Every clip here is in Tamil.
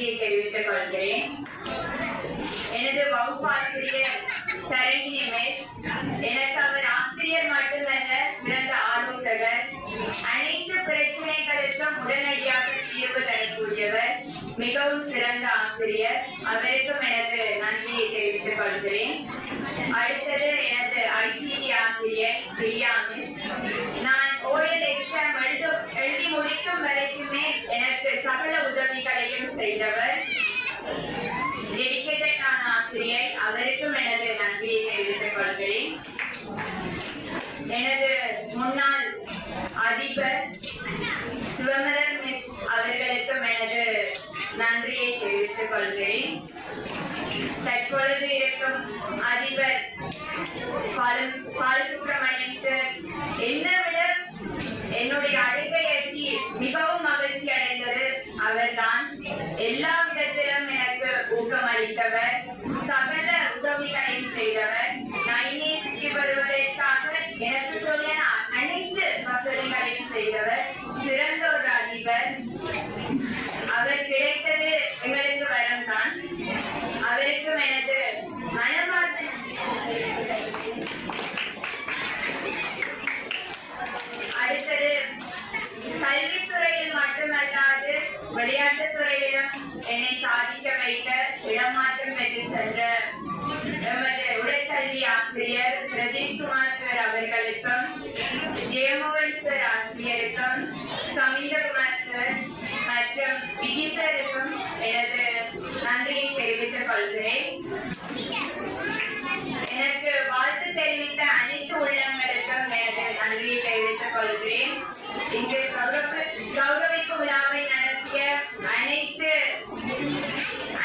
நன்றியை தெரிவித்துக் கொள்கிறேன். எனது வகுப்பாசிரியர் சரங்கினி மிஸ் எனக்கு அவர் ஆசிரியர் மட்டுமல்ல, சிறந்த ஆலோசகர். அனைத்து பிரச்சனைகளுக்கும் உடனடியாக தீர்வு தரக்கூடியவர், மிகவும் சிறந்த ஆசிரியர். அவருக்கும் எனது நன்றியை தெரிவித்துக் கொள்கிறேன். அடுத்தது எனது ஐசிடி ஆசிரியர் பிரியா மிஸ். நான் ஓரல் எக்ஸாம் எழுதி முடிக்கும் வரைக்குமே எனக்கு சகல உதவிகளையும் செய்தவர், டெடிகேட்டடான ஆசிரியர். அவருக்கும் எனது நன்றியை தெரிவித்துக் கொள்கிறேன். எனது முன்னாள் அதிபர் சிவமலர் மிஸ் அவர்களுக்கும் எனது நன்றியை தெரிவித்துக் கொள்கிறேன். தற்பொழுது இருக்கும் அதிபர் பாலசுப்ரமணியன் சார் என்னை விட என்னுடைய அழைப்பை எட்டி மிகவும் மகிழ்ச்சி அடைந்தது அவர்தான். எல்லா விதத்திலும் எனக்கு ஊக்கமளித்தவர், சகல உதவிகளையும் செய்தவர். நான் இனி சுற்றி வருவதற்காக எனக்கு சொல்லிய அனைத்து வசதிகளையும் செய்தவர், சிறந்த ஒரு அதிபர். அவர் கிடைத்தது எங்களுக்கு வரம் தான். அவருக்கும் எனது மனமார்ந்த அடுத்தது கல்வித்துறையில் மட்டுமல்லாது விளையாட்டுத் துறையிலும் என்னை சாதிக்க வைத்த, இடமாற்றம் பெற்று சென்ற எமது உடற்கல்வி ஆசிரியர் பிரதீஷ் குமார் சார் அவர்களுக்கும், ஜெயமோகன் சார் ஆசிரியருக்கும், சமீந்தகுமார் சார் மற்றும் விகி சாருக்கும் எனது நன்றியை தெரிவித்துக் கொள்கிறேன். எனக்கு வாழ்த்து தெரிவித்த அனைத்து உள்ளங்களுக்கும் எனது நன்றியை தெரிவித்துக் கொள்கிறேன். இங்கு கௌரவிக்கும் விழாவை நடத்திய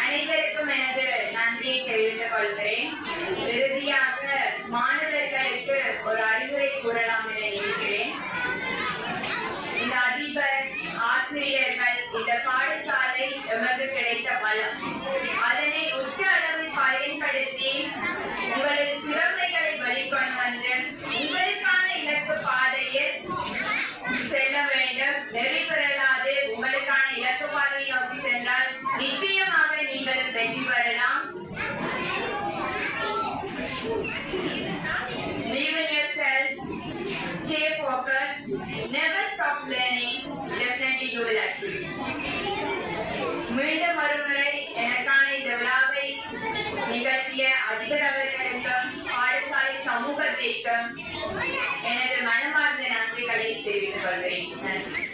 அனைவருக்கும் எனது நன்றியை தெரிவித்துக் கொள்கிறேன். இறுதியாக மாணவர்களுக்கு ஒரு அறிவுரை கூறலாம் என நினைக்கிறேன். இந்த அதிபர், ஆசிரியர்கள், இந்த பாடசாலை எமக்கு கிடைத்த பலம். அதனை உச்ச அளவில் பயன்படுத்தி உங்களது திறமைகளை வெளிக்கொண்டு வந்து உங்களுக்கான இலக்கு பாதையில் செல்ல வேண்டும். நெறி பெறலாது உங்களுக்கான இலக்கு பாதையை நோக்கி சென்றால் நிச்சயமாக நீங்கள் வெற்றி பெறலாம். Believe in yourself, stay focused, never stop learning. Definitely you will achieve. மீண்டும் ஒருமுறை எனக்கான இந்த விழாவை நிகழ்த்திய அதிபர் அவர்களுக்கும் பாடசாலை சமூகத்திற்கும் எனது மனமார்ந்த நன்றிகளை தெரிவித்துக் கொள்கிறேன். நன்றி.